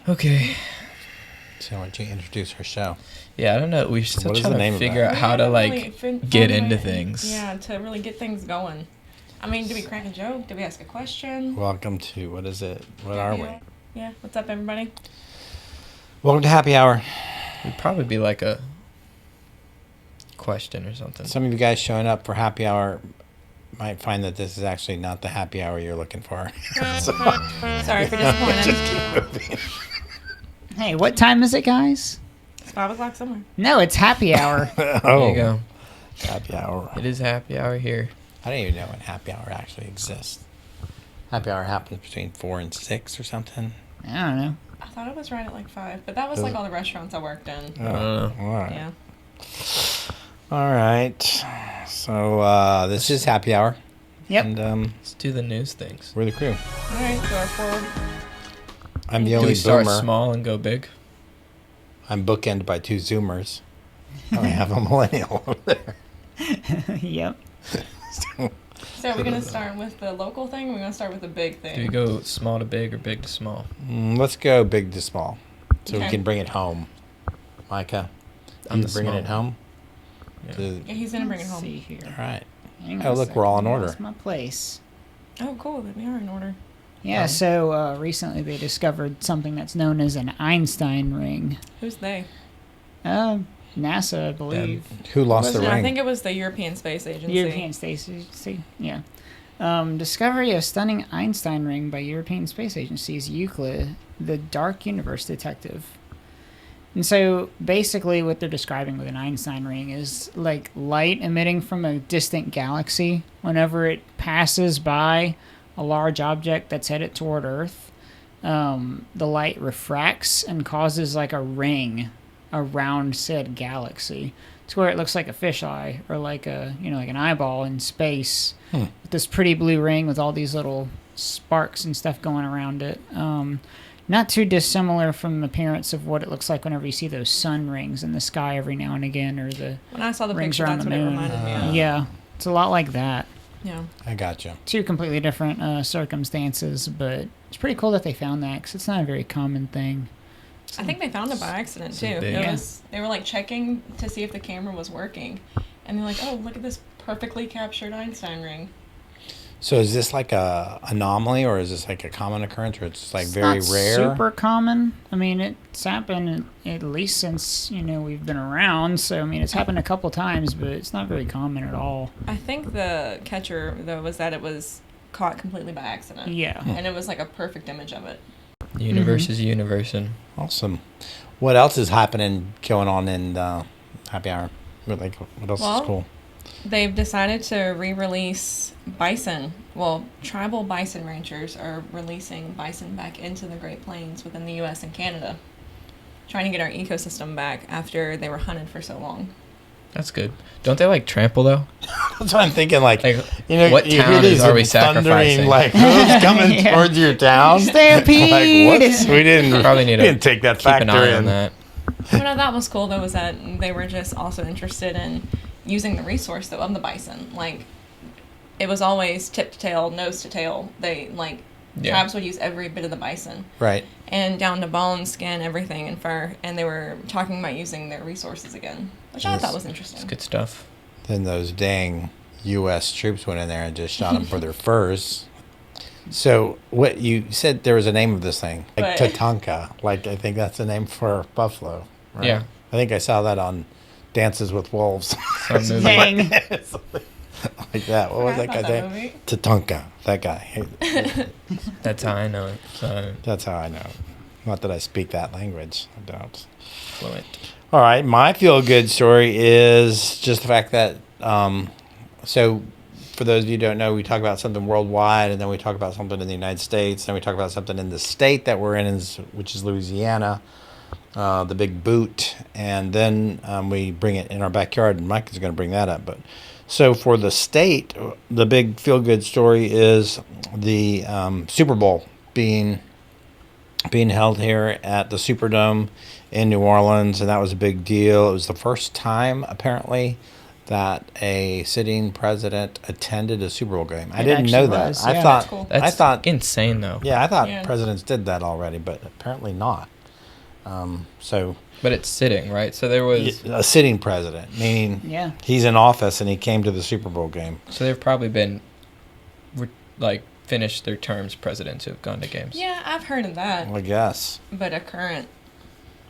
Okay. So why don't you introduce our show? Yeah, I don't know. We're still What is trying the to name of figure it? out how to get into things. Yeah, to really get things going. I mean, do we crack a joke? Do we ask a question? Welcome to, what is it? What are we? Yeah, what's up, everybody? Welcome to Happy Hour. It'd probably be like a question or something. Some of you guys showing up for Happy Hour might find that this is actually not the happy hour you're looking for. Sorry for disappointing. Just keep moving. Hey, what time is it, guys? It's 5 o'clock somewhere. No, it's happy hour. There you go. Happy Hour. It is happy hour here. I don't even know when Happy Hour actually exists. Happy Hour happens between 4 and 6 or something. I don't know. I thought it was right at like 5, but that was like all the restaurants I worked in. Oh, all right. Yeah. All right. So this is Happy Hour. Yep. And Let's do the news things. we're the crew. All right, so our 4. I'm the Do only we start boomer. small and go big? I'm bookended by 2 Zoomers. I have a millennial over there. Yep. So are we going to start with the local thing, or are we going to start with the big thing? Do we go small to big or big to small? Let's go big to small, so we Okay. can bring it home. Micah, I'm you the bringing small it home? Yeah. Yeah, he's going to bring it Let's home. see here. All right. Hang on Oh, a look, second. we're all in I order. lost my place. Oh, cool. Then we are in order. Yeah, so recently they discovered something that's known as an Einstein Ring. Who's they? NASA, I believe. Who lost the Was it? ring? I think it was the European Space Agency. European Space Agency, yeah. Discovery of stunning Einstein Ring by European Space Agency's Euclid, the dark universe detective. And so basically what they're describing with an Einstein Ring is like light emitting from a distant galaxy. Whenever it passes by a large object that's headed toward Earth, the light refracts and causes like a ring around said galaxy to where it looks like a fisheye or like a like an eyeball in space with this pretty blue ring with all these little sparks and stuff going around it. Not too dissimilar from the appearance of what it looks like whenever you see those sun rings in the sky every now and again, or the When I saw the rings picture, around that's the what it moon. reminded me of. Yeah, it's a lot like that. Yeah. I got you. Two completely different circumstances, but it's pretty cool that they found that because it's not a very common thing. I think they found it by accident, too. big. They were, like, checking to see if the camera was working. And they're like, oh, look at this perfectly captured Einstein ring. So is this like a anomaly, or is this like a common occurrence, or it's like It's very not rare? super common. I mean, it's happened at least since, we've been around. So, I mean, it's happened a couple times, but it's not very common at all. I think the catcher, though, was that it was caught completely by accident. Yeah. And it was, like, a perfect image of it. The universe is universing. Awesome. What else is happening, going on in Happy Hour? What else is cool? They've decided to re-release bison. Well, tribal bison ranchers are releasing bison back into the Great Plains within the U.S. and Canada, trying to get our ecosystem back after they were hunted for so long. That's good. Don't they trample though? That's what I'm thinking. Like Like, you what hear town these are we thundering, sacrificing? like who's coming Yeah. towards your town? Stampede! Like, whoops, we didn't. Probably need we to didn't take that keep factor an eye in. on that. What I thought was cool, though, was that they were just also interested in using the resource, though, of the bison. Like, it was always tip to tail, nose to tail. They, tribes would use every bit of the bison. Right. And down to bone, skin, everything, and fur. And they were talking about using their resources again, which I thought was interesting. It's good stuff. Then those dang U.S. troops went in there and just shot them for their furs. So what you said, there was a name of this thing, like But- Tatanka. Like I think that's the name for buffalo. Right? Yeah. I think I saw that on Dances with Wolves. Some movie. Dang. Like that. What was I that thought guy's that name? movie. Tatanka. That guy. That's how I know it. So That's how I know. Not that I speak that language. I don't. fluent. All right, my feel-good story is just the fact that, so for those of you who don't know, we talk about something worldwide, and then we talk about something in the United States, then we talk about something in the state that we're in, which is Louisiana, the big boot, and then we bring it in our backyard, and Mike is going to bring that up. But so for the state, the big feel-good story is the Super Bowl being held here at the Superdome in New Orleans, and that was a big deal. It was the first time, apparently, that a sitting president attended a Super Bowl game. I It didn't know actually that. was, I yeah. thought That's cool. That's I thought insane though. yeah, I thought Yeah. presidents did that already, but apparently not. So But it's sitting, right? So there was. a sitting president, meaning Yeah. he's in office and he came to the Super Bowl game. So there've probably been, like, finished their terms presidents who have gone to games. Yeah, I've heard of that, I guess. but a current.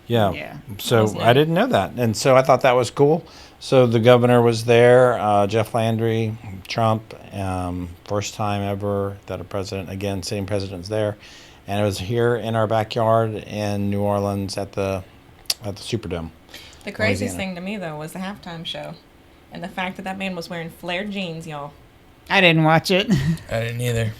Yeah. Yeah. So Wasn't I it? didn't know that, and so I thought that was cool. So the governor was there, Jeff Landry, Trump, first time ever that a president, again, sitting president's there, and it was here in our backyard in New Orleans at the Superdome. The craziest Louisiana. thing to me though was the halftime show, and the fact that man was wearing flared jeans, y'all. I didn't watch it. I didn't either.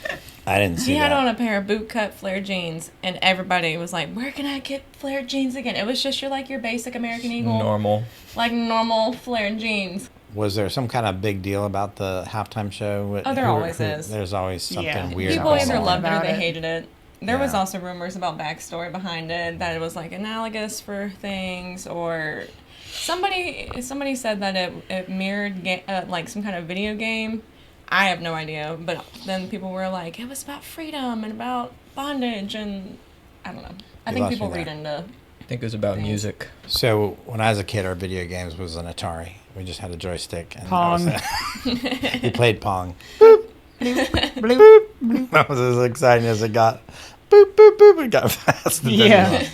I didn't see He had that. on a pair of bootcut flared jeans, and everybody was like, "Where can I get flared jeans again?" It was just your basic American Eagle, Normal. like normal flared jeans. Was there some kind of big deal about the halftime show? Oh, there always is. There's always something Yeah. weird. People going either on. loved it or About they it. hated it. There was Yeah. also rumors about backstory behind it, that it was like analogous for things, or somebody said that it mirrored like some kind of video game. I have no idea, but then people were like, it was about freedom and about bondage, and I don't know. I You think lost people me read there. into. I think it was about Thanks. music. So when I was a kid, our video games was an Atari. We just had a joystick. And Pong. That was it. We played Pong. Bloop. That was as exciting as it got. Boop, boop, boop. It got fast. Yeah.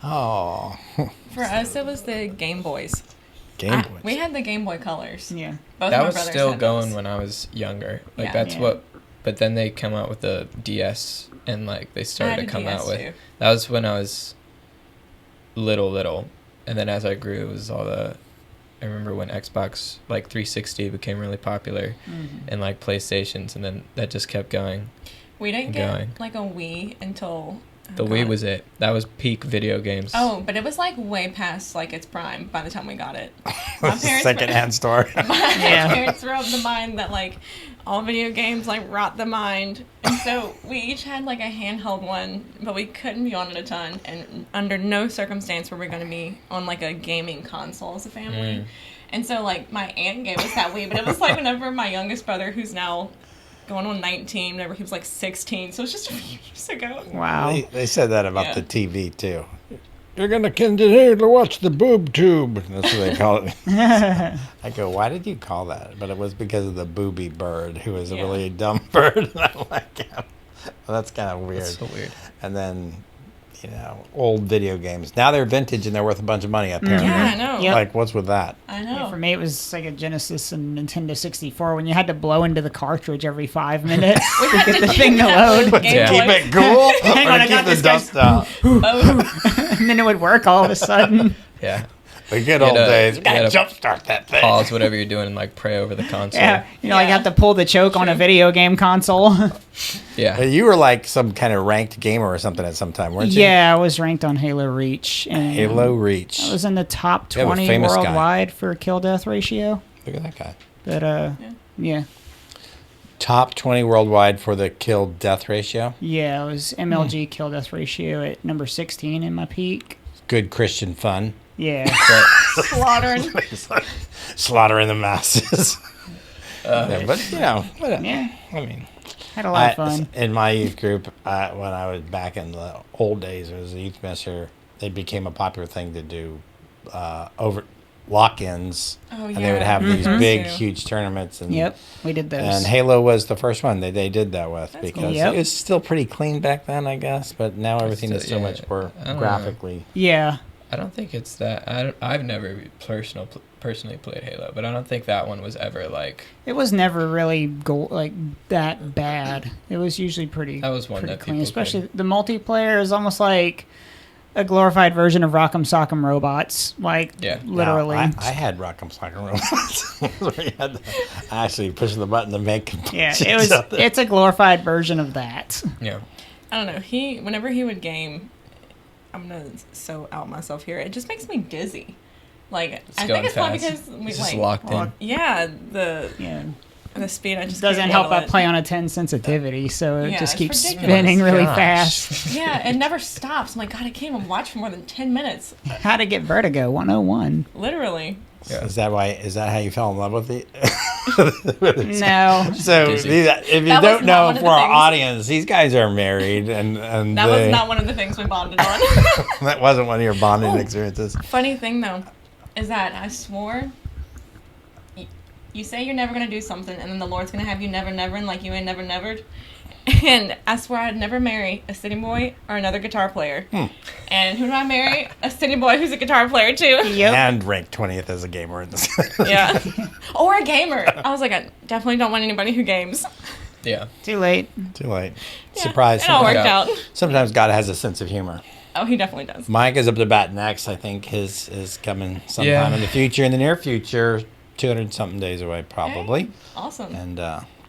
Oh. For us, it was the Game Boys. Game Boys. We had the Game Boy Colors. Yeah. Both That my was brothers still had going those. when I was younger. Like Yeah. that's Yeah. what. But then they come out with the DS, and like they I started had to a come DS out with. too. That was when I was little, and then as I grew, it was all the. I remember when Xbox like 360 became really popular, and like PlayStations, and then that just kept going. We didn't Going. get like a Wii until The Wii was it. That was peak video games. Oh, but it was like way past like its prime by the time we got it. Second-hand store. My Yeah. parents were of the mind that like all video games like rot the mind, and so we each had like a handheld one, but we couldn't be on it a ton, and under no circumstance were we going to be on like a gaming console as a family. And so like my aunt gave us that Wii, but it was like whenever my youngest brother, who's now going on 19, whenever he was like 16, so it's just a few years ago. Wow. They said that about Yeah. the TV, too. You're going to continue to watch the boob tube. That's what they call it. I go, why did you call that? But it was because of the booby bird, who is a Yeah. really dumb bird. And I'm like, yeah. Well, that's kind of weird. That's so weird. And then, old video games. Now they're vintage and they're worth a bunch of money, apparently. Yeah, I know. Yep. Like, what's with that? I Yeah, know. for me, it was like a Genesis and Nintendo 64 when you had to blow into the cartridge every 5 minutes to get the thing to load. Game Yeah. Keep Boy. it cool Hang or on, I keep got the this, guys. dust out? Oh, And then it would work all of a sudden. Yeah. The good You old gotta- days. you Gotta gotta jumpstart that thing. Pause whatever you're doing and like pray over the console. Yeah, like you Yeah. have to pull the choke on a video game console. Yeah. You were like some kind of ranked gamer or something at some time, weren't you? Yeah, I was ranked on Halo Reach. And Halo Reach. I was in the top You have a 20 famous guy. worldwide for kill-death ratio. Look at that guy. But, yeah. Top 20 worldwide for the kill-death ratio. Yeah, it was MLG kill-death ratio at number 16 in my peak. Good Christian fun. Yeah. slaughtering. Slaughtering the masses. Yeah, but, whatever. Yeah. I mean, Had a lot of fun. in my youth group, when I was back in the old days, it was a youth minister. It became a popular thing to do over lock-ins, Oh, and they would have these Mhm. big, Too. huge tournaments. And, Yep, we did those. And Halo was the first one they did that with That's because cool. Yep. it was still pretty clean back then, I guess. But now everything is so yeah, much more I don't know. graphically. Yeah. I don't think it's that. I've never personally played Halo, but I don't think that one was ever like. It was never really that bad. It was usually pretty. That was one pretty that clean. people Especially the multiplayer is almost like a glorified version of Rock'em Sock'em Robots. Like Yeah. literally. Now, I had Rock'em Sock'em Robots. Where you had to actually push the button to make. Yeah, it was. It's a glorified version of that. Yeah. I don't know. Whenever he would game, I'm gonna so out myself here. It just makes me dizzy. Like I think it's probably because we It's just like locked in. yeah the speed. I just Doesn't can't help handle I it. play on a 10 sensitivity, so it Yeah, just it's keeps ridiculous. spinning really Gosh. fast. Yeah, it never stops. I'm like, God, I can't even watch for more than 10 minutes. How to get vertigo 101. Literally. Yeah. Is that why? Is that how you fell in love with it? No. So Disney. if you That was don't not know, one of for the our things. audience, these guys are married, and That was not one of the things we bonded on. that wasn't one of your bonding Oh. experiences. Funny thing though, is that I swore. You say you're never gonna do something, and then the Lord's gonna have you never, and like you ain't never nevered. And I swear I'd never marry a city boy or another guitar player. And who do I marry? A city boy who's a guitar player too. Yep. And ranked 20th as a gamer in this. Yeah. Or a gamer. I was like, I definitely don't want anybody who games. Yeah. Too late. Too late. Yeah, Surprise. It all worked Yeah. out. Sometimes God has a sense of humor. Oh, he definitely does. Mike is up to bat next. I think his is coming sometime Yeah. in the future, in the near future, 200-something days away, probably. Hey, awesome. And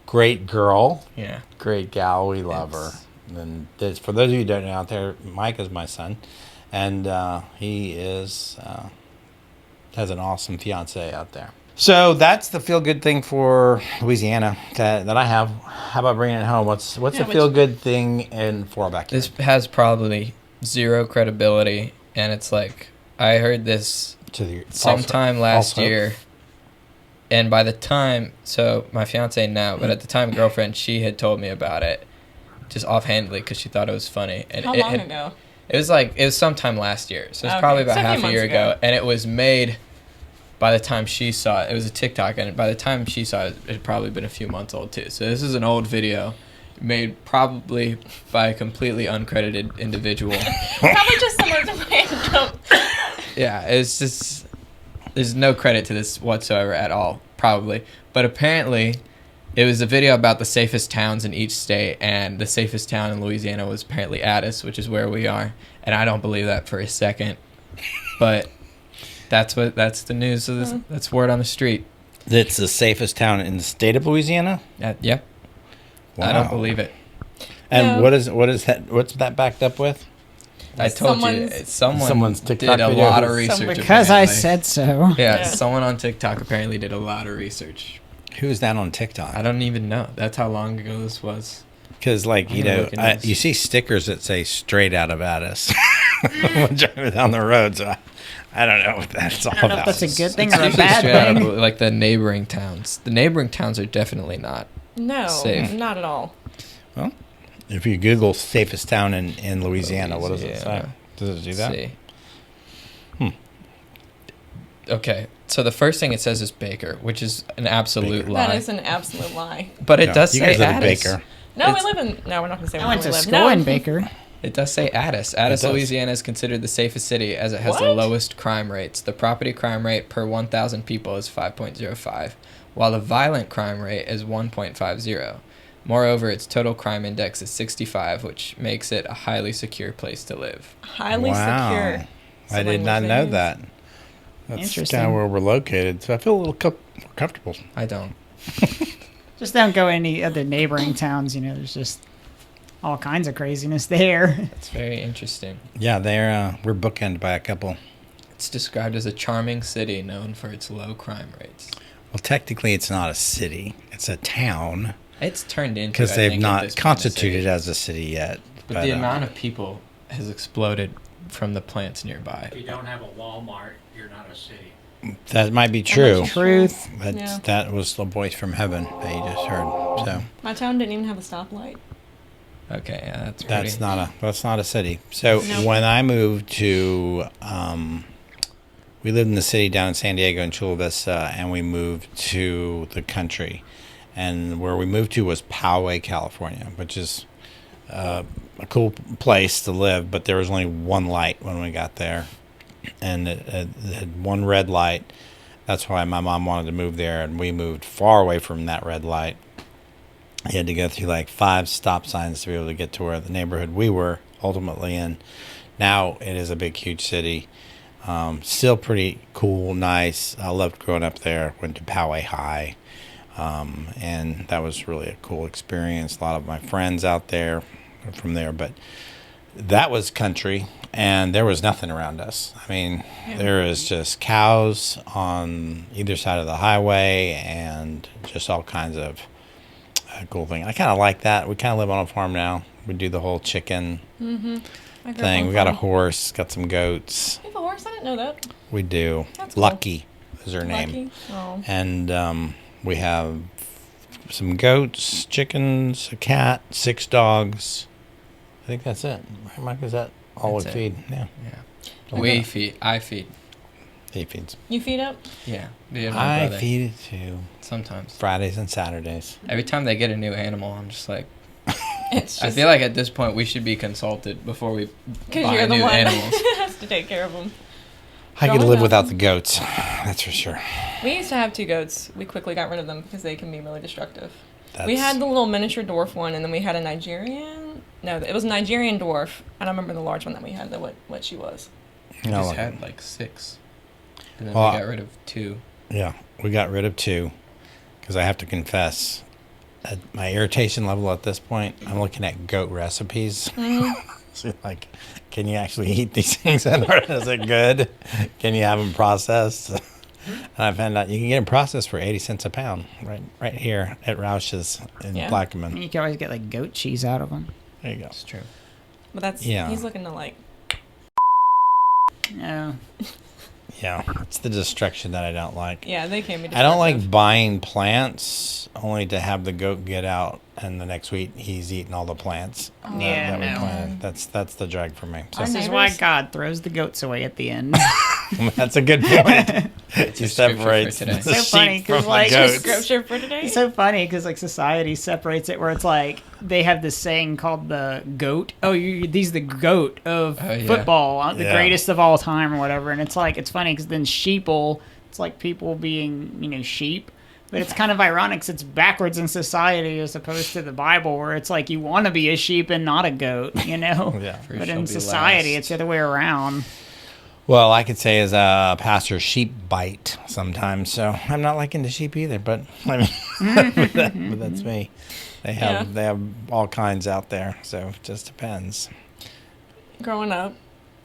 great girl, Yeah. great gal. We love her. And for those of you who don't know out there, Mike is my son, and he has an awesome fiance out there. So that's the feel good thing for Louisiana that I have. How about bringing it home? What's the feel good thing in for backyard? This has probably zero credibility, and it's like I heard this To the sometime last also- year, and by the time, so my fiance now, but at the time girlfriend, she had told me about it, just offhandedly because she thought it was funny. And How long ago? It was sometime last year, so it's Okay, probably about so a few half a months year ago. ago, and it was made. By the time she saw it, it was a TikTok, and by the time she saw it, it had probably been a few months old too. So this is an old video, made probably by a completely uncredited individual. Probably just someone to random. Yeah, it's just there's no credit to this whatsoever at all, probably. But apparently, it was a video about the safest towns in each state, and the safest town in Louisiana was apparently Addis, which is where we are. And I don't believe that for a second, but that's the news of this. That's word on the street. It's the safest town in the state of Louisiana. Yep. Wow. I don't believe it. And No. what is that? What's that backed up with? I told you, someone's TikTok did a video. lot of research. Because I apparently. said so. Yeah, Yeah. someone on TikTok apparently did a lot of research. Who's that on TikTok? I don't even know. That's how long ago this was. Because, like, I'm gonna look into this. you see stickers that say "straight out of Addis" when driving down the road. So I don't know what that's all I don't know if about. that's a good thing It's or a usually bad straight out thing. of, like the neighboring towns. The neighboring towns are definitely not. No, Safe. not at all. Well, if you Google "safest town in Louisiana," what does it say? Louisiana. Does it do that? See. Okay, so the first thing it says is Baker, which is an absolute Baker. lie. That is an absolute lie. But it Yeah, does you say guys live in Addis. Baker. No, It's- we live in. No, we're not going to say I where went we to live. school No. in Baker. It does say Addis. Addis, does. Louisiana is considered the safest city as it has the What? lowest crime rates. The property crime rate per 1,000 people is 5.05, while the violent crime rate is 1.50. Moreover, its total crime index is 65, which makes it a highly secure place to live. Highly Wow. secure. I did not know that. That's Interesting. kind of where we're located, so I feel a little comfortable. I don't. Just don't go any other neighboring towns. There's just all kinds of craziness there. That's very interesting. Yeah, we're bookended by a couple. It's described as a charming city known for its low crime rates. Well, technically, it's not a city; it's a town It's turned into because I they've think, at not this point, a constituted city. as a city yet. But the amount of people has exploded from the plants nearby. If you don't have a Walmart, you're not a city. that might be true. Truth. But Yeah. that was the voice from heaven that you just heard. So My town didn't even have a stoplight. Okay, yeah, that's pretty. that's not a city. So Nope. when I moved to, we lived in the city down in San Diego in Chula Vista, and we moved to the country, and where we moved to was Poway, California, which is a cool place to live. But there was only one light when we got there, and it had one red light. That's why my mom wanted to move there, and we moved far away from that red light. You had to go through like 5 stop signs to be able to get to where the neighborhood we were ultimately in. Now it is a big, huge city. Still pretty cool, nice. I loved growing up there. Went to Poway High, and that was really a cool experience. A lot of my friends out there are from there, but that was country, and there was nothing around us. I mean, there is just cows on either side of the highway, and just all kinds of cool thing. I kind of like that. We kind of live on a farm now. We do the whole chicken I grew up thing. on We got a farm. horse, got some goats. You have a horse? I didn't know that. We do. That's cool. Lucky is her name. Lucky? Oh. And we have some goats, chickens, a cat, 6 dogs. I think that's it. Right, Mike? Is that all That's we it. feed? Yeah. Yeah. We feed. I feed. He feeds. You feed up? Yeah. Me and my I brother. feed it too. Sometimes. Fridays and Saturdays. Every time they get a new animal, I'm just like, It's just I feel like at this point we should be consulted before we because buy you're the new one animals. that has to take care of them. I could Growing live up- without the goats. That's for sure. We used to have 2 goats. We quickly got rid of them because they can be really destructive. That's, We had the little miniature dwarf one, and then we had a Nigerian. No, it was a Nigerian dwarf. I don't remember the large one that we had. What she was. We No, just look. had like 6. And then Well, we got rid of 2. Yeah, we got rid of 2 because I have to confess, at my irritation level at this point, I'm looking at goat recipes. So like, can you actually eat these things? And is it good? Can you have them processed? And I found out you can get them processed for 80 cents a pound right here at Roush's in Yeah. Plaquemine. You can always get like goat cheese out of them. There you go. That's true. But that's Yeah. he's looking to like. No. Yeah, it's the destruction that I don't like. Yeah, they can be. I don't like destructive. buying plants only to have the goat get out and the next week he's eating all the plants. Oh, Yeah, that we no. planted. That's the drag for me. So Our This is neighbors- why God throws the goats away at the end. that's a good point. He your scripture separates for the today. So funny, sheep 'cause, from like, the Just goats. scripture for today. It's so funny because like society separates it where it's like they have this saying called the goat. Oh, these the goat of Oh, yeah. football, the Yeah. greatest of all time or whatever. And it's like it's funny because then sheeple, it's like people being sheep. But it's kind of ironic 'cause it's backwards in society as opposed to the Bible where it's like you want to be a sheep and not a goat, Yeah. First But shall in be society, last. it's the other way around. Well, I could say as a pastor, sheep bite sometimes. So I'm not liking the sheep either. But I mean, but that's me. They have all kinds out there. So it just depends. Growing up,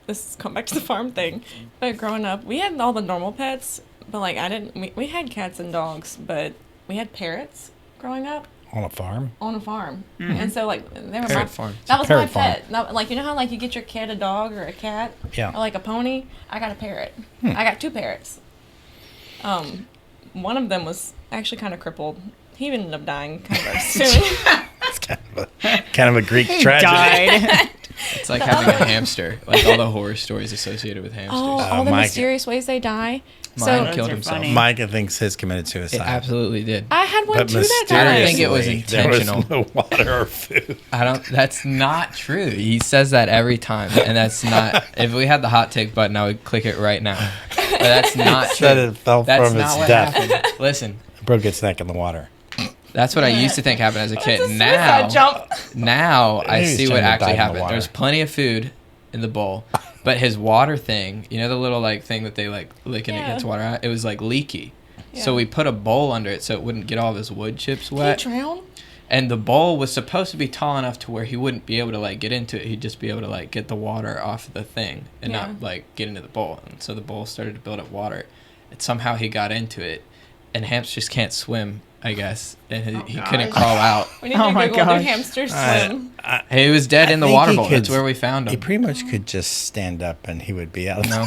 this is come back to the farm thing. But growing up, we had all the normal pets, but like I didn't. We had cats and dogs, but we had parrots growing up On a farm. on a farm, and so like they were my. Parrot farm. That was my parrot farm. pet. That, like you know how like you get your kid a dog or a cat Yeah. or like a pony. I got a parrot. I got 2 parrots. One of them was actually kind of crippled. He ended up dying kind of soon. It's kind of a Greek tragedy. Died. It's like having a hamster. Like all the horror stories associated with hamsters. Oh, all the Mike- mysterious ways they die. Mine So Those killed are himself. funny. Micah thinks his committed It suicide. absolutely did. I had one But too that I don't time. think it was mysteriously, intentional. There was no water or food. That's not true. He says that every time, and that's not. If we had the hot take button, I would click it right now. But that's not Said true. it fell That's from not its what death. happened. Listen, Broke its neck in the water. that's what I used to think happened as a kid. It's a suicide jump. Now I Maybe see he's what trying to actually dive in the happened. water. There's plenty of food in the bowl, but his water thing, you know, the little like thing that they like lick and it Yeah. gets water out. It was like leaky. So Yeah. we put a bowl under it so it wouldn't get all of his wood chips Did wet. he drown? And the bowl was supposed to be tall enough to where he wouldn't be able to like get into it. He'd just be able to like get the water off the thing and Yeah. not like get into the bowl. And so the bowl started to build up water. And somehow he got into it. And hamsters can't swim, I guess. And he couldn't crawl out. We need Oh to my Google gosh. do hamsters I- swim. He was dead I in the think water he bowl. could- That's where we found He him. pretty much could just stand up and he would be out. No,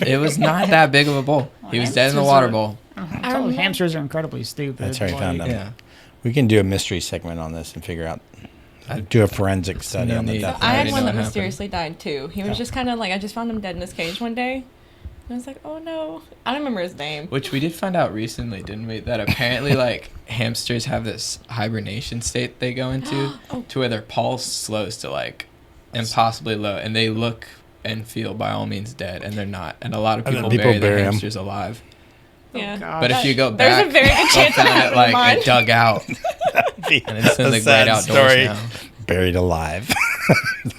it was not that big of a bowl. He was dead in the water bowl. I told you, hamsters are incredibly stupid. That's how he found Like, them. Yeah. We can do a mystery segment on this and figure out. Do a forensic study no on the need. death. I already had know one what that happened. mysteriously died too. He was just kind of like, I just found him dead in his cage one day. And I was like, oh no. I don't remember his name. Which we did find out recently, didn't we? That apparently, like, hamsters have this hibernation state they go into to where their pulse slows to, like, impossibly low. And they look and feel, by all means, dead. And they're not. And a lot of And then people, people bury their bury 'em. hamsters alive. Yeah. gosh. But if you go There's back, a very good they'll chance that find it, happened like, mine. it dug out. And it's in A the sad great outdoors story. now. Buried alive.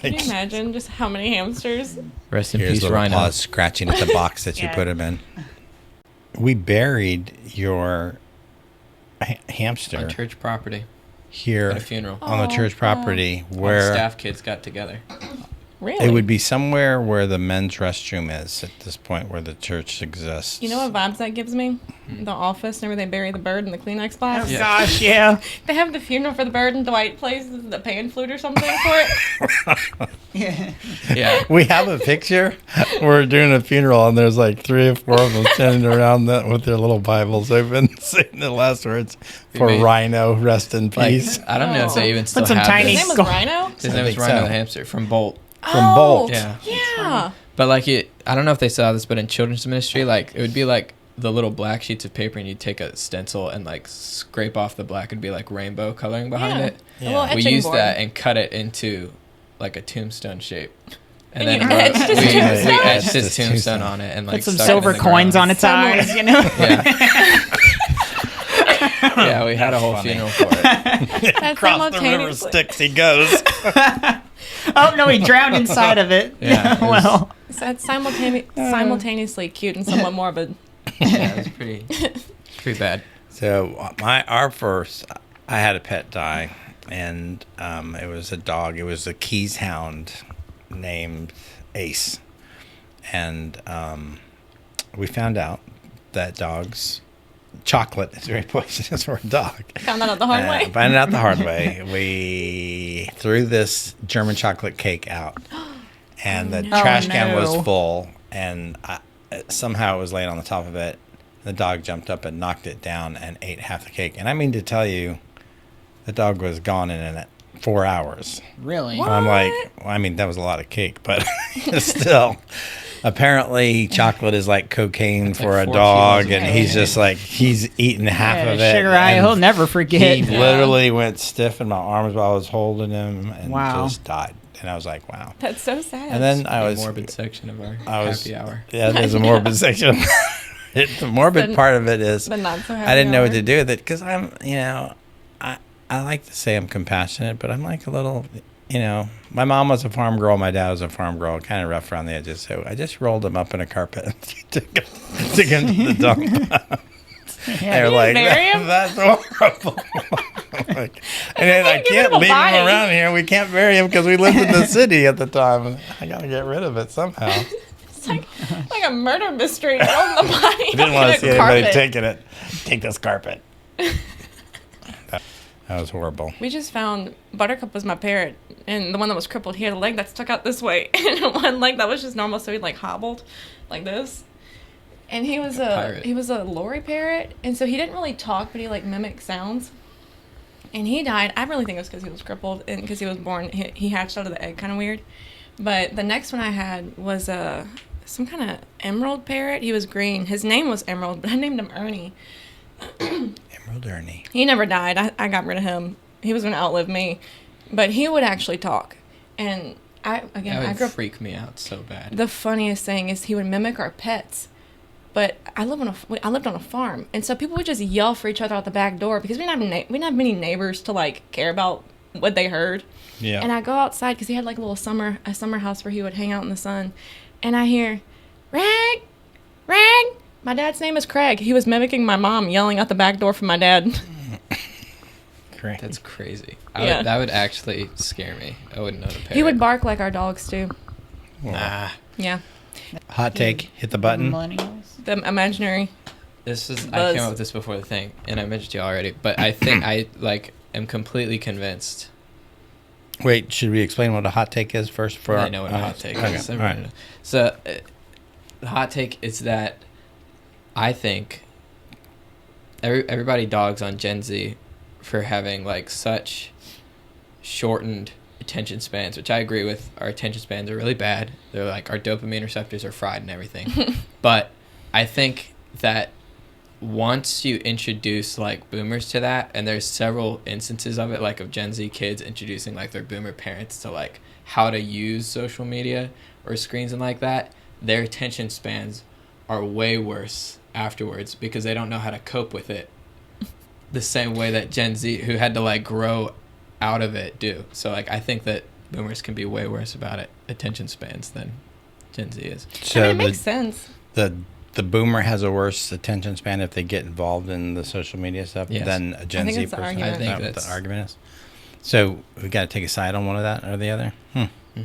Can you imagine just how many hamsters? Rest in Here's peace, little Rhino. paws scratching at the box that you Yeah. put him in. We buried your hamster On church property here at a funeral. on the church property All the where staff kids got together. Really? it would be somewhere where the men's restroom is at this point where the church exists. You know what vibes that gives me? The Office, whenever they bury the bird in the Kleenex Oh box. Yeah. gosh, yeah. They have the funeral for the bird and Dwight plays the pan flute or something for it. Yeah. Yeah. We have a picture. We're doing a funeral, and there's like 3 or 4 of them standing around that with their little Bibles open, saying the last words for made- Rhino, rest in Like, peace. I don't know if they even still some have tiny His this. name was Skull. Rhino? His I name was think Rhino so. the hamster from Bolt. From Bolt. Yeah. Yeah. But like I don't know if they saw this, but in children's ministry, like it would be like the little black sheets of paper, and you'd take a stencil and like scrape off the black. It'd be like rainbow coloring behind it. A little Yeah. We etching used board. that and cut it into like a tombstone shape. And you wrote- etched his we tombstone? etched his His tombstone tombstone. on it and Put like some stuck it in silver the coins ground. on its eyes, you know? Yeah. Yeah, we had a whole Funny. funeral for it. That's Across the river simultaneously. Styx he goes. Oh, no, he drowned inside of it. Yeah, it was- Well, So it's simultaneously cute and somewhat morbid. Yeah, it was pretty bad. So I had a pet die, and it was a dog. It was a Keys Hound named Ace, and we found out that dog's chocolate is very poisonous for a dog. Found that out the hard way. Found it out the hard way. We threw this German chocolate cake out, and the no. trash Oh, can no. was full, and somehow it was laying on the top of it. The dog jumped up and knocked it down and ate half the cake. And I mean to tell you, the dog was gone in 4 hours. really? What? And I'm like, well, I mean, that was a lot of cake, but still. Apparently, chocolate is like cocaine It's for like a 4 dog, kilos of and he's cake. just like, he's eating half Yeah, of it. Sugar Eye, and he'll never forget. He literally went stiff in my arms while I was holding him and Wow. just died. And I was like, wow. That's so sad. And then I The was, morbid section of our I was- happy hour. yeah, there's a morbid section. The morbid The- part of it is, but not so happy I didn't know what hour. to do with it because I'm, I like to say I'm compassionate, but I'm like a little, my mom was a farm girl, my dad was a farm girl, kind of rough around the edges. So I just rolled him up in a carpet and took him to the dump. They're like, bury him? that's horrible. Like, and then I can't give can't him a leave body. him around here. We can't bury him because we lived in the city at the time. I got to get rid of it somehow. It's like a murder mystery on the body. I didn't want on to a see anybody carpet. taking it. Take this carpet. That was horrible. We just found Buttercup was my parrot, and the one that was crippled, he had a leg that stuck out this way, and one leg that was just normal, so he like hobbled like this. And he was Pirate. a lorry parrot, and so he didn't really talk, but he like mimicked sounds. And he died. I really think it was because he was crippled and because he was born. He hatched out of the egg, kind of weird. But the next one I had was some kind of emerald parrot. He was green. His name was Emerald, but I named him Ernie. Emerald Ernie. He never died. I got rid of him. He was going to outlive me. But he would actually talk. And I That grew would up. freak me out so bad. The funniest thing is he would mimic our pets. But I lived on a farm, and so people would just yell for each other out the back door because we didn't have many neighbors to like care about what they heard. Yeah. And I go outside because he had like a summer house where he would hang out in the sun, and I hear, Rag, Rag. My dad's name is Craig. He was mimicking my mom yelling out the back door for my dad. Great. That's crazy. Yeah. That would actually scare me. I wouldn't know the parrot. He would bark like our dogs too. Nah. Yeah, Hot take. Hit the button. Millennials. the imaginary. This is I Buzz. came up with this before the thing, and I mentioned to you already. But I think I am completely convinced. Wait, should we explain what a hot take is first? For I know what a hot take is. Okay. All right. So, the hot take is that I think everybody dogs on Gen Z for having like such shortened attention spans, which I agree with. Our attention spans are really bad. They're like our dopamine receptors are fried and everything. But I think that once you introduce like boomers to that, and there's several instances of it, like of Gen Z kids introducing like their boomer parents to like how to use social media or screens and like that, their attention spans are way worse afterwards because they don't know how to cope with it the same way that Gen Z, who had to like grow out of it, do. So like I think that boomers can be way worse about it, attention spans, than Gen Z is. So I mean, it makes sense. the boomer has a worse attention span if they get involved in the social media stuff Yes. than a Gen think Z it's the person. argument. I think Is that what that's- the argument is. So we got to take a side on one of that or the other. Mm-hmm.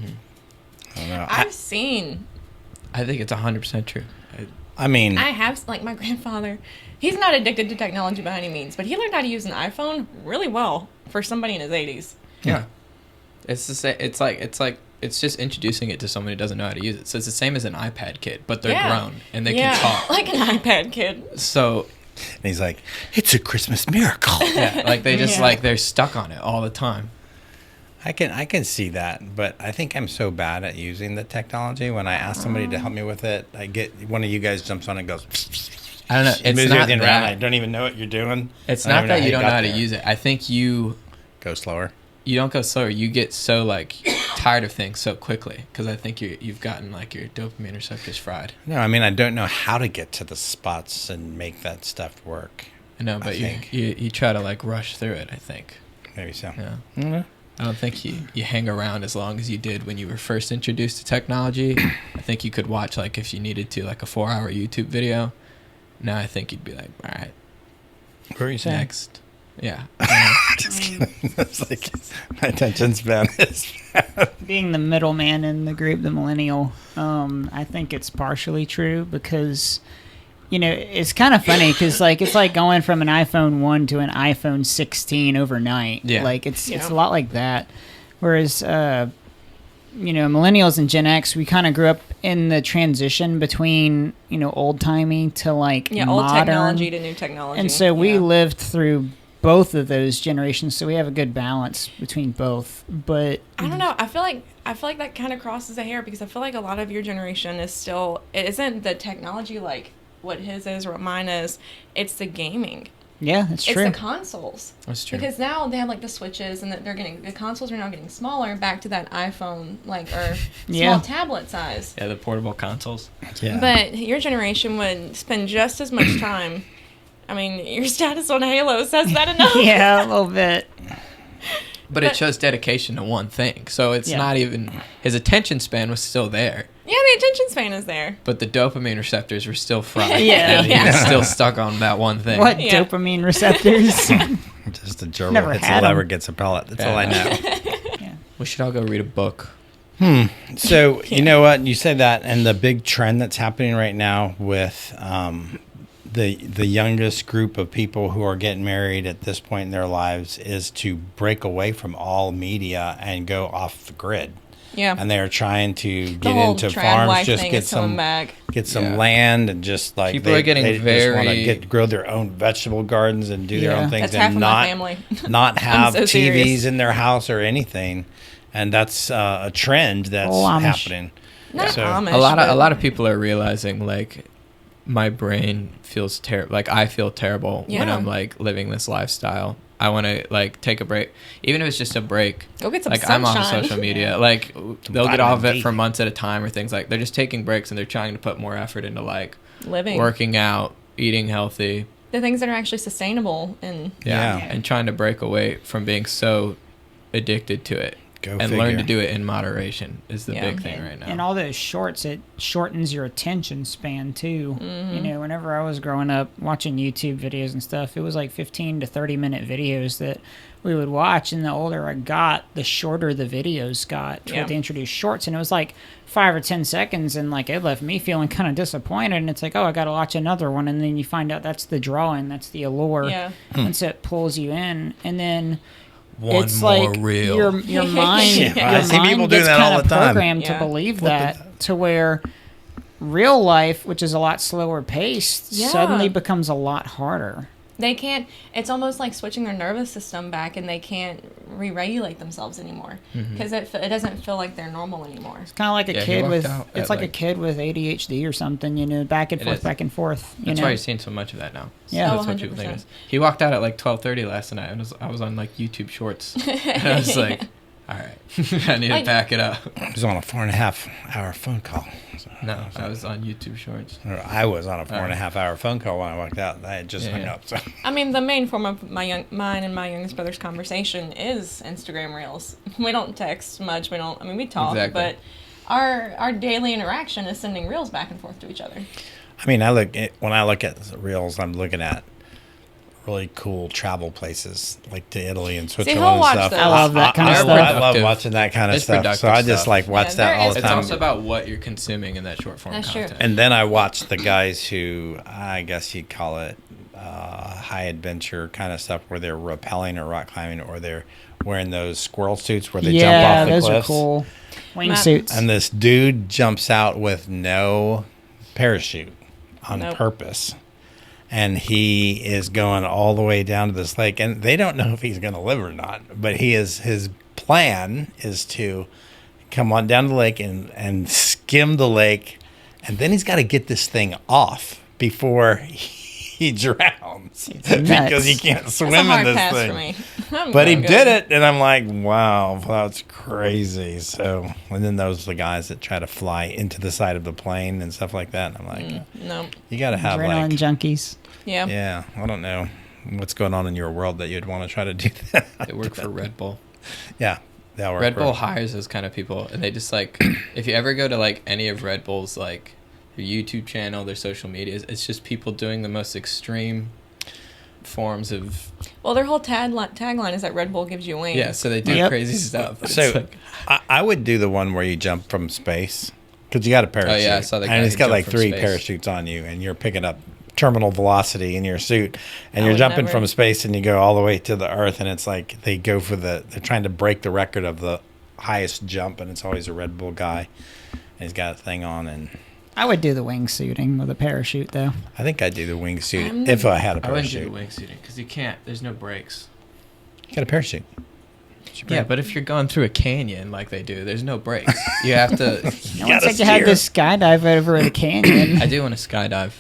I don't know. I've seen. I think it's 100% true. I mean, I have, like, my grandfather, he's not addicted to technology by any means, but he learned how to use an iPhone really well for somebody in his 80s. Yeah. It's the same. It's like it's just introducing it to someone who doesn't know how to use it. So it's the same as an iPad kid, but they're Yeah. grown and they can talk. Like an iPad kid. So And he's like, it's a Christmas miracle. yeah, like they just Yeah. like they're stuck on it all the time. I can see that, but I think I'm so bad at using the technology. When I ask somebody to help me with it, I get one of you guys jumps on and goes. I don't know. It It's moves not everything around. I that. don't even know what you're doing. It's I don't not even that you don't know got how to there. use it. I think you Go slower. don't go slower. You get so like tired of things so quickly because I think you've gotten like your dopamine receptors fried. No, I mean I don't know how to get to the spots and make that stuff work. I know, but think. you try to like rush through it. I think. Maybe so. Yeah. Mm-hmm. I don't think you hang around as long as you did when you were first introduced to technology. I think you could watch, like, if you needed to, like a 4-hour YouTube video. Now I think you'd be like, all right, What were you saying? next. Yeah. Just kidding. It's like my attention span is. Being the middleman in the group, the millennial, I think it's partially true because, you know, it's kind of funny because like it's like going from an iPhone 1 to an iPhone 16 overnight. Yeah. Like it's Yeah. a lot like that. Whereas, you know, millennials and Gen X, we kind of grew up in the transition between, you know, old timey to like Yeah, modern. old technology to new technology. And so we Yeah. lived through both of those generations, so we have a good balance between both. But I don't know. I feel like that kind of crosses a hair because I feel like a lot of your generation is still it isn't the technology like what his is or what mine is. It's the gaming. yeah, that's It's true. the consoles. That's true. Because now they have like the Switches and that they're getting the consoles are now getting smaller back to that iPhone like or Yeah. small tablet size. Yeah, the portable consoles. Yeah. But your generation would spend just as much time. I mean, your status on Halo says that enough. Yeah, a little bit. But it shows dedication to one thing. So it's Yeah. not even... His attention span was still there, Yeah, the attention span is there. but the dopamine receptors were still fried. Yeah. And he was still stuck on that one thing. What Yeah. dopamine receptors? Just a gerbil Never hits had a lever, 'em. gets a pellet. That's Yeah. all I know. Yeah. We should all go read a book. So you know what? You say that, and the big trend that's happening right now with the youngest group of people who are getting married at this point in their lives is to break away from all media and go off the grid. Yeah. And they are trying to The get whole into trad farms, wife just thing get is coming some back. Yeah. land, and just like People are getting they just want very- to grow their own vegetable gardens and do their Yeah. own things, That's half and of not my family. not have so TVs serious. in their house or anything. And that's a trend that's Oh, Amish. happening. Not So- Amish. A but- lot of people are realizing, like, my brain feels terrible. Like, I feel terrible when Yeah. I'm, like, living this lifestyle. I want to, like, take a break. Even if it's just a break. Go get some Like, I'm sunshine. off social media. Like, they'll get off vitamin it D. for months at a time or things like... They're just taking breaks and they're trying to put more effort into, like, Living. working out, eating healthy. The things that are actually sustainable and Yeah. And trying to break away from being so addicted to it. Go and figure. learn to do it in moderation is the Yeah. big thing right now. And all those shorts, it shortens your attention span too. You know, whenever I was growing up watching YouTube videos and stuff, it was like 15 to 30 minute videos that we would watch. And the older I got, the shorter the videos got. Yeah. They introduced shorts, and it was like 5 or 10 seconds, and like it left me feeling kind of disappointed. And it's like, oh, I got to watch another one, and then you find out that's the drawing, that's the allure, yeah. and so it pulls you in, and then. One It's more like reel. your mind, Yeah, your I see mind people do gets that kind all of the time. programmed Yeah. to believe What the- that, to where real life, which is a lot slower paced, Yeah. suddenly becomes a lot harder. They can't. It's almost like switching their nervous system back, and they can't re-regulate themselves anymore because it doesn't feel like they're normal anymore. It's kind of like a Yeah, he kid walked with out it's at, like a like- kid with ADHD or something, you know, back and It forth, is. back and forth. You That's know, why you're seeing so much of that now. Yeah. That's Oh, what people think. 100%. Is. He walked out at like 12:30 last night, and I was on like YouTube Shorts. And I was like, all right, I need to Like- back it up. I was on a 4.5-hour phone call. So, No, I was on YouTube Shorts. or I was on a 4.5-hour phone call when I walked out. I had just hung Yeah. up. So. I mean, the main form of mine and my youngest brother's conversation is Instagram Reels. We don't text much. I mean, we talk, Exactly. but our daily interaction is sending reels back and forth to each other. I mean, when I look at reels, I'm looking at really cool travel places like to Italy and Switzerland he'll and watch stuff. those. I love that kind of They're stuff. I love productive. watching that kind of It's stuff. So productive I just stuff. like watch Yeah, that there all is the It's time. also about what you're consuming in that short form That's true. content. And then I watch the guys who, I guess you'd call it high adventure kind of stuff, where they're rappelling or rock climbing, or they're wearing those squirrel suits where they Yeah, jump off the those cliffs. are cool. Matt- Wingsuits. And this dude jumps out with no parachute on Nope. purpose. And he is going all the way down to this lake. And they don't know if he's going to live or not. But his plan is to come on down the lake and skim the lake. And then he's got to get this thing off before he drowns. Because he can't swim That's a hard in this pass thing. for me. I'm But he good. did it, and I'm like, wow, that's crazy. So, and then those are the guys that try to fly into the side of the plane and stuff like that. And I'm like, No. you got to have Adrenaline junkies. Yeah. yeah, I don't know what's going on in your world that you'd want to try to do that. They work for Red Bull. Yeah, that work. Red Bull for- hires those kind of people, and they just like, if you ever go to like any of Red Bull's like their YouTube channel, their social medias, it's just people doing the most extreme forms of Well, their whole tagline is that Red Bull gives you wings. yeah. So they do Yep. crazy stuff. It's So like, I would do the one where you jump from space because you got a parachute. Oh, yeah, I saw the guy and it's who got jumped like from 3 space. parachutes on you, and you're picking up terminal velocity in your suit, and I you're would jumping never. from space, and you go all the way to the Earth, and it's like they're trying to break the record of the highest jump, and it's always a Red Bull guy, and he's got a thing on, and I would do the wingsuiting with a parachute, though. I think I'd do the wingsuit I'm- if I had a I wouldn't do parachute. the wingsuiting because you can't. There's no brakes. You got a parachute. Yeah, but if you're going through a canyon like they do, there's no brakes. You have to. No one gotta said you had to skydive over the canyon. I do want to skydive.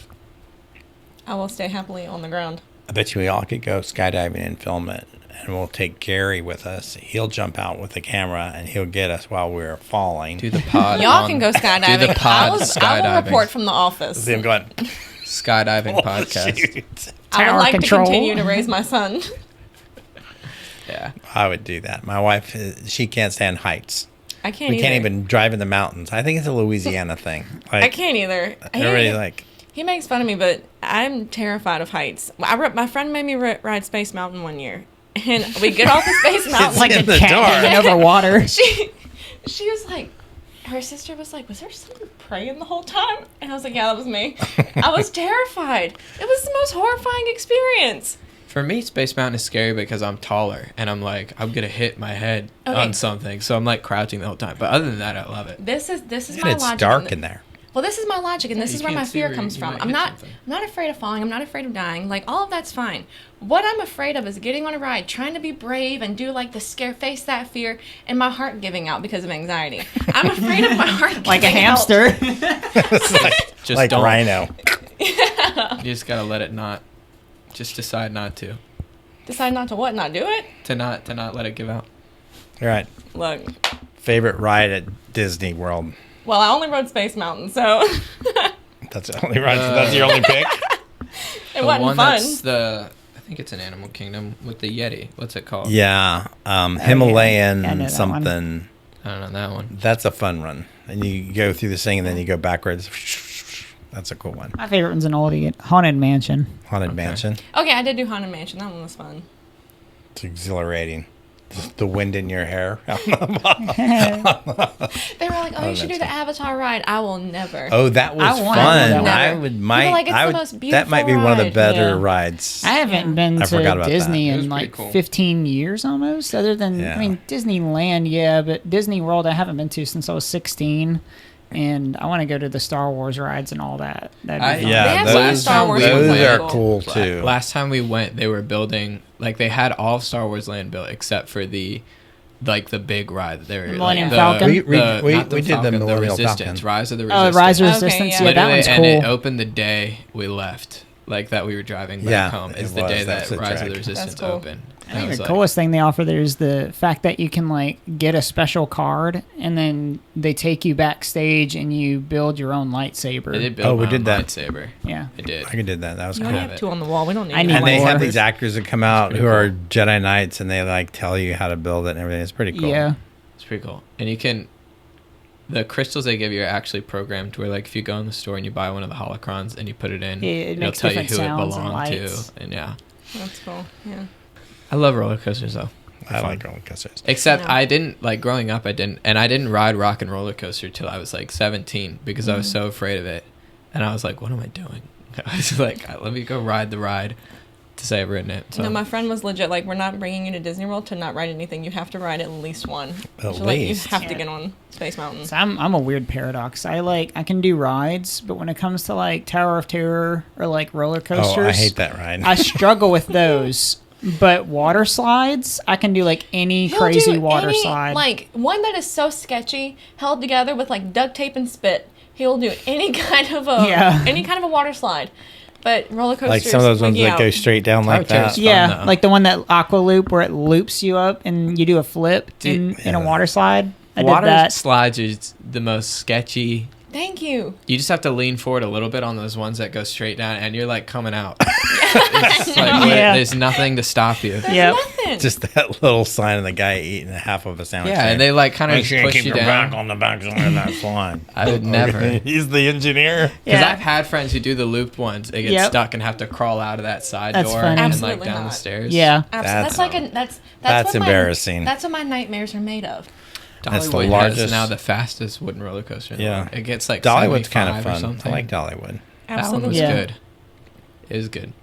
I will stay happily on the ground. I bet you we all could go skydiving and film it, and we'll take Gary with us. He'll jump out with the camera, and he'll get us while we're falling. Do the pod. Y'all on- can go skydiving. Do the pod I will skydiving. report from the office. See him going. Skydiving "Oh, podcast. shoot." I would Tower like control. to continue to raise my son. Yeah. I would do that. My wife, she can't stand heights. I can't We either. can't even drive in the mountains. I think it's a Louisiana thing. Like, I can't either. Everybody like, He makes fun of me, but I'm terrified of heights. My friend made me ride Space Mountain one year, and we get off the Space Mountain. It's like in a the canyon dark. over water. she was like, her sister was like, was there someone praying the whole time? And I was like, yeah, that was me. I was terrified. It was the most horrifying experience. For me, Space Mountain is scary because I'm taller and I'm like, I'm going to hit my head Okay. on something. So I'm like crouching the whole time. But other than that, I love it. This is and my it's logic. dark in there. Well, this is my logic, and this you is where can't my see fear where comes you from. might I'm hit not something. I'm not afraid of falling. I'm not afraid of dying. Like, all of that's fine. What I'm afraid of is getting on a ride, trying to be brave and do like the scare, face that fear, and my heart giving out because of anxiety. I'm afraid of my heart Like a giving out. hamster. It's like, Just like don't. Rhino. You just got to let it not. Just decide not to. Decide not to what? Not do it? To not let it give out. All right. Look. Favorite ride at Disney World? Well, I only rode Space Mountain, so That's the only ride. That's your only pick? it The wasn't one fun. that's I think it's an Animal Kingdom with the Yeti. What's it called? Yeah. Himalayan Yeah, I know that something. I don't know that one. That's a fun run. And you go through this thing, and then you go backwards. That's a cool one. My favorite one's an oldie, Haunted Mansion. Haunted Mansion. Okay, I did do Haunted Mansion. That one was fun. It's exhilarating. The wind in your hair. They were like, "Oh, you should do the Avatar ride." I will never. Oh, that was I want fun. that one. I would like, it's I the would, most that might be one of the beautiful better ride. rides. I haven't been I forgot to about Disney that. It was in pretty like cool. 15 years almost. Other than, Yeah. I mean, Disneyland, yeah, but Disney World I haven't been to since I was 16. And I want to go to the Star Wars rides and all that. That'd be fun. They Yeah, have some those, Star Wars those ones are cool. cool too. Last time we went, they were building like they had all of Star Wars Land built except for the big ride. They were The Millennium like, Falcon? We not did the Falcon, Millennium Resistance, Falcon. Rise of the Oh, Resistance. Rise of Okay, Resistance. yeah. Yeah, that Literally, one's and it cool. opened the day we left. Like that we were driving back Yeah, home. it Is the was. day That's that the Rise of track. the Resistance That's cool. opened. I think was the like- coolest thing they offer there is the fact that you can like get a special card and then they take you backstage and you build your own lightsaber. They did build Oh, we my did own that. lightsaber. Yeah. It did. I did that. That was You cool. only have two on the wall. We don't need I need And they more. have these actors that come out pretty who are cool. Jedi Knights, and they like tell you how to build it and everything. It's pretty cool. Yeah. It's pretty cool. And you can, the crystals they give you are actually programmed where, like, if you go in the store and you buy one of the holocrons and you put it in, Yeah, it it'll makes tell you different who it sounds and belonged lights. to. And yeah, That's cool. Yeah. I love roller coasters though. They're I fun. like roller coasters. Except Yeah. I didn't like growing up. I didn't ride Rock and Roller Coaster till I was like 17 because I was so afraid of it, and I was like, "What am I doing?" I was like, "Let me go ride the ride to say I've ridden it. So. No, my friend was legit like, we're not bringing you to Disney World to not ride anything. You have to ride at least one. At So, like, you least. have to get on Space Mountain. So I'm a weird paradox. I can do rides, but when it comes to like Tower of Terror or like roller coasters, Oh, I hate that ride. I struggle with those. But water slides, I can do like any He'll crazy do water any, slide. Like, one that is so sketchy, held together with like duct tape and spit. He'll do any kind of a water slide. But roller coasters, Like some of those ones yeah. that go straight down like Tower Terror's that. fun, yeah, though. like the one that aqua loop where it loops you up and you do a flip in a water slide. I Water did that. slides is the most sketchy. Thank you. You just have to lean forward a little bit on those ones that go straight down, and you're like coming out. It's like, Yeah. there's nothing to stop you. There's Yep. nothing. Just that little sign of the guy eating half of a sandwich. Yeah, and they like kind of Make sure you push keep you your back down. on the back side of that slide. I would never. He's the engineer. Because Yeah. I've had friends who do the looped ones. They get Yep. stuck and have to crawl out of that side That's door funny. and Absolutely like down the not. stairs. Yeah. Absolutely. That's That's what embarrassing. That's what my nightmares are made of. That's the Dollywood largest- has now the fastest wooden roller coaster in the Yeah. world. It gets like Dollywood's kind of 75 or fun. I something. like Dollywood. That one Absolutely. was Yeah. good. It was good.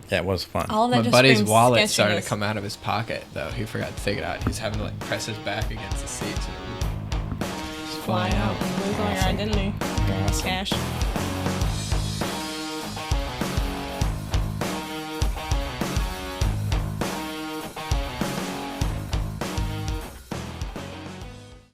Yeah, it was fun. All of that My just buddy's screams wallet started to sketchiness. come out of his pocket, though. He forgot to take it out. He's having to like press his back against the seats. Just Fly flying out out. and lose all your identity. Cash.